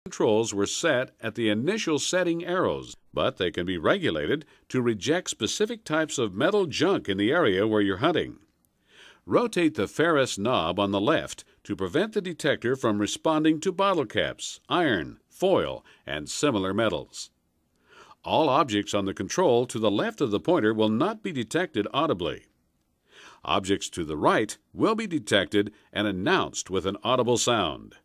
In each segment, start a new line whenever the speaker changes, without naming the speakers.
controls were set at the initial setting arrows, but they can be regulated to reject specific types of metal junk in the area where you're hunting. Rotate the ferrous knob on the left to prevent the detector from responding to bottle caps, iron, foil, and similar metals. All objects on the control to the left of the pointer will not be detected audibly. Objects to the right will be detected and announced with an audible sound.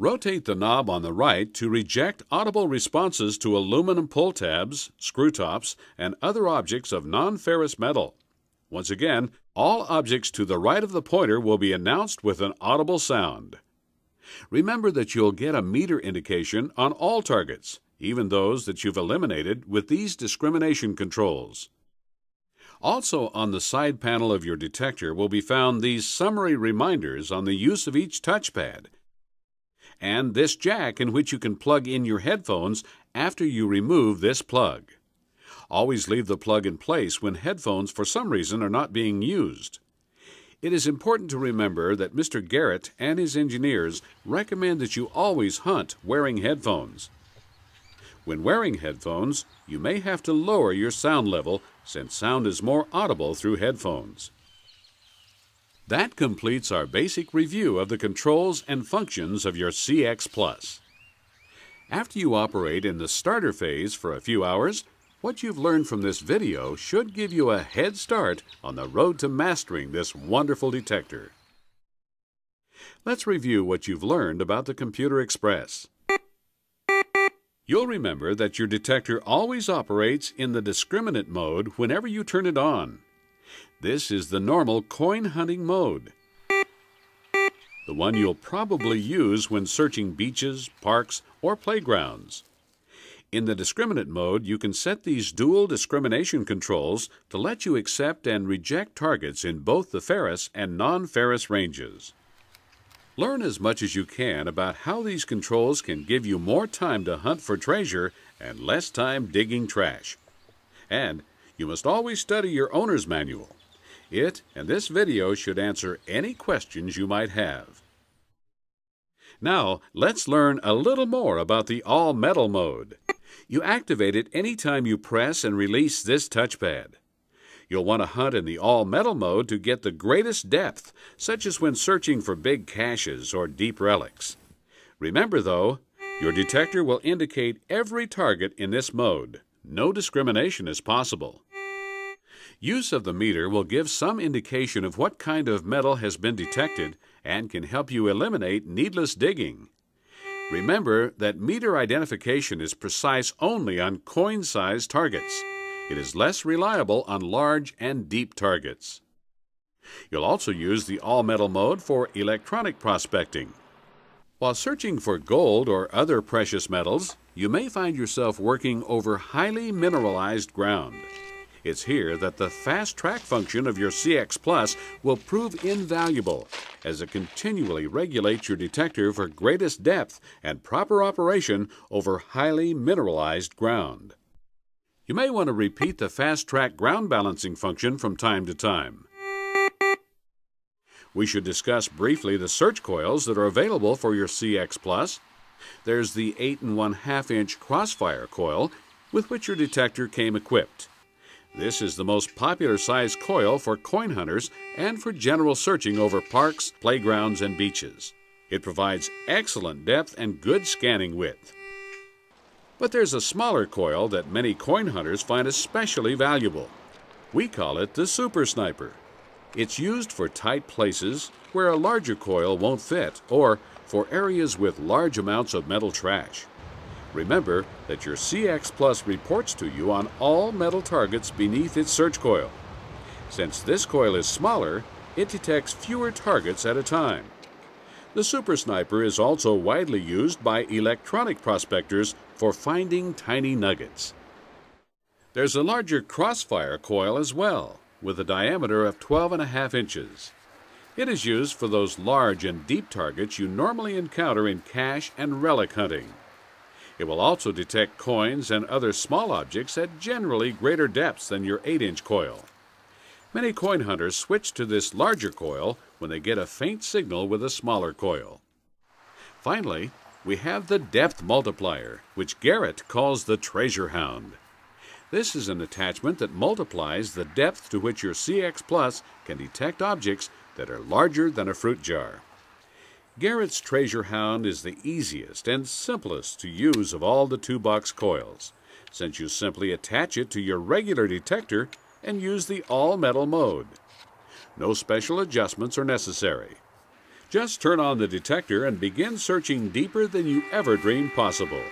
Rotate the knob on the right to reject audible responses to aluminum pull tabs, screw tops, and other objects of non-ferrous metal. Once again, all objects to the right of the pointer will be announced with an audible sound. Remember that you'll get a meter indication on all targets, even those that you've eliminated with these discrimination controls. Also on the side panel of your detector will be found these summary reminders on the use of each touchpad, and this jack in which you can plug in your headphones after you remove this plug. Always leave the plug in place when headphones for some reason are not being used. It is important to remember that Mr. Garrett and his engineers recommend that you always hunt wearing headphones. When wearing headphones, you may have to lower your sound level since sound is more audible through headphones. That completes our basic review of the controls and functions of your CX Plus. After you operate in the starter phase for a few hours, what you've learned from this video should give you a head start on the road to mastering this wonderful detector. Let's review what you've learned about the Computer Express. You'll remember that your detector always operates in the discriminant mode whenever you turn it on. This is the normal coin hunting mode, the one you'll probably use when searching beaches, parks, or playgrounds. In the discriminant mode, you can set these dual discrimination controls to let you accept and reject targets in both the ferrous and non-ferrous ranges. Learn as much as you can about how these controls can give you more time to hunt for treasure and less time digging trash. And you must always study your owner's manual. It and this video should answer any questions you might have. Now, let's learn a little more about the all-metal mode. You activate it anytime you press and release this touchpad. You'll want to hunt in the all-metal mode to get the greatest depth, such as when searching for big caches or deep relics. Remember, though, your detector will indicate every target in this mode. No discrimination is possible. Use of the meter will give some indication of what kind of metal has been detected and can help you eliminate needless digging. Remember that meter identification is precise only on coin-sized targets. It is less reliable on large and deep targets. You'll also use the all-metal mode for electronic prospecting. While searching for gold or other precious metals, you may find yourself working over highly mineralized ground. It's here that the fast track function of your CX Plus will prove invaluable, as it continually regulates your detector for greatest depth and proper operation over highly mineralized ground. You may want to repeat the fast track ground balancing function from time to time. We should discuss briefly the search coils that are available for your CX Plus. There's the 8 1/2 inch Crossfire coil with which your detector came equipped. This is the most popular size coil for coin hunters and for general searching over parks, playgrounds, and beaches. It provides excellent depth and good scanning width. But there's a smaller coil that many coin hunters find especially valuable. We call it the Super Sniper. It's used for tight places where a larger coil won't fit, or for areas with large amounts of metal trash. Remember that your CX Plus reports to you on all metal targets beneath its search coil. Since this coil is smaller, it detects fewer targets at a time. The Super Sniper is also widely used by electronic prospectors for finding tiny nuggets. There's a larger Crossfire coil as well, with a diameter of 12 1/2 inches. It is used for those large and deep targets you normally encounter in cache and relic hunting. It will also detect coins and other small objects at generally greater depths than your 8-inch coil. Many coin hunters switch to this larger coil when they get a faint signal with a smaller coil. Finally, we have the depth multiplier, which Garrett calls the treasure hound. This is an attachment that multiplies the depth to which your CX Plus can detect objects that are larger than a fruit jar. Garrett's treasure hound is the easiest and simplest to use of all the 2-box coils, since you simply attach it to your regular detector and use the all-metal mode. No special adjustments are necessary. Just turn on the detector and begin searching deeper than you ever dreamed possible.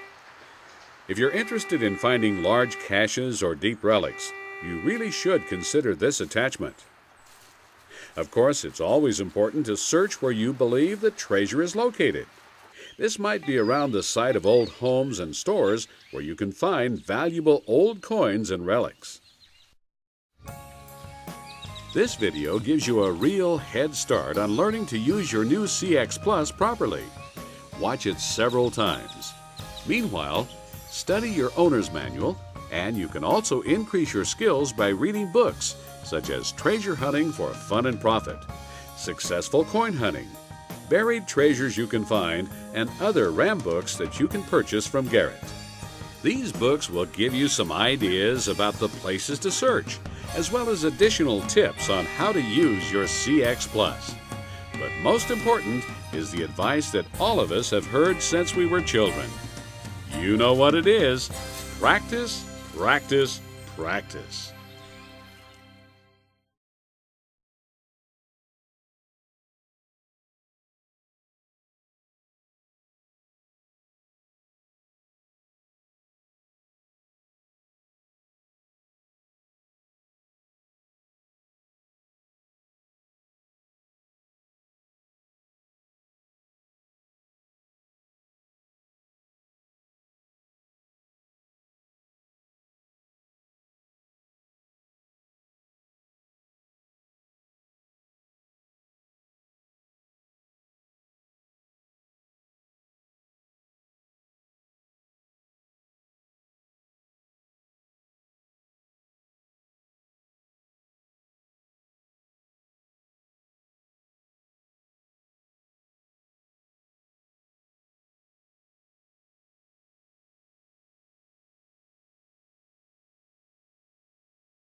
If you're interested in finding large caches or deep relics, you really should consider this attachment. Of course, it's always important to search where you believe the treasure is located. This might be around the site of old homes and stores where you can find valuable old coins and relics. This video gives you a real head start on learning to use your new CX Plus properly. Watch it several times. Meanwhile, study your owner's manual, and you can also increase your skills by reading books such as Treasure Hunting for Fun and Profit, Successful Coin Hunting, Buried Treasures You Can Find, and other RAM books that you can purchase from Garrett. These books will give you some ideas about the places to search, as well as additional tips on how to use your CX Plus. But most important is the advice that all of us have heard since we were children. You know what it is. Practice, practice, practice.